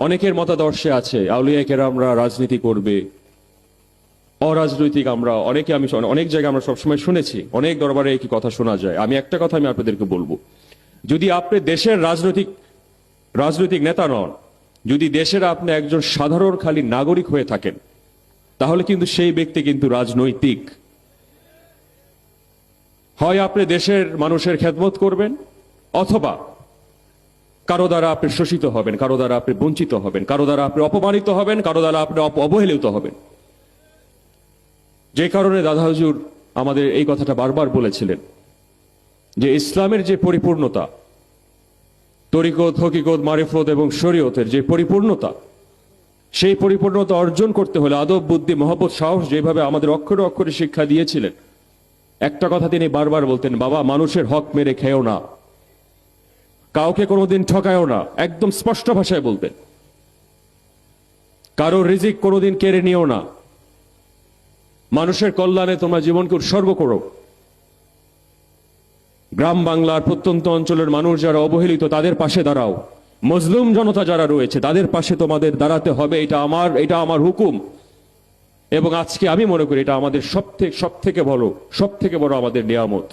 অনেকের মতাদর্শে আছে আউলিয়া কেরামরা রাজনীতি করবে, অরাজনৈতিক আমরা অনেকে, আমি অনেক জায়গায় আমরা সবসময় শুনেছি, অনেক দরবারে একই কথা শোনা যায়। আমি একটা কথা আমি আপনাদেরকে বলবো, যদি আপনি দেশের রাজনৈতিক নেতা নন, যদি দেশের আপনি একজন সাধারণ খালি নাগরিক হয়ে থাকেন, তাহলে কিন্তু সেই ব্যক্তি কিন্তু রাজনৈতিক। হয় আপনি দেশের মানুষের খেদমত করবেন, অথবা কারো দ্বারা আপনি শোষিত হবেন, কারো দ্বারা আপনি বঞ্চিত হবেন, কারো দ্বারা আপনি অপমানিত হবেন, কারো দ্বারা আপনি অবহেলিত হবেন। যে কারণে দাদা হুজুর আমাদের এই কথাটা বারবার বলেছিলেন যে ইসলামের যে পরিপূর্ণতা, তরিকত, হকিকত, মারিফত এবং শরীয়তের যে পরিপূর্ণতা, সেই পরিপূর্ণতা অর্জন করতে হলে আদব, বুদ্ধি, মহব্বত, সাহস যেভাবে আমাদের অক্ষরে অক্ষরে শিক্ষা দিয়েছিলেন, একটা কথা তিনি বারবার বলতেন, বাবা মানুষের হক মেরে খেয়েও না, কাউকে কোনোদিন ঠকায়ও না, একদম স্পষ্ট ভাষায় বলতেন। কারো রিজিক কোনোদিন কেড়ে নিও না, মানুষের কল্যাণে তোমরা জীবনকে উৎসর্গ করো। গ্রাম বাংলার প্রত্যন্ত অঞ্চলের মানুষ যারা অবহেলিত, তাদের পাশে দাঁড়াও। মজলুম জনতা যারা রয়েছে তাদের পাশে তোমাদের দাঁড়াতে হবে, এটা আমার হুকুম। এবং আজকে আমি মনে করি এটা আমাদের সব থেকে বড় আমাদের নিয়ামত।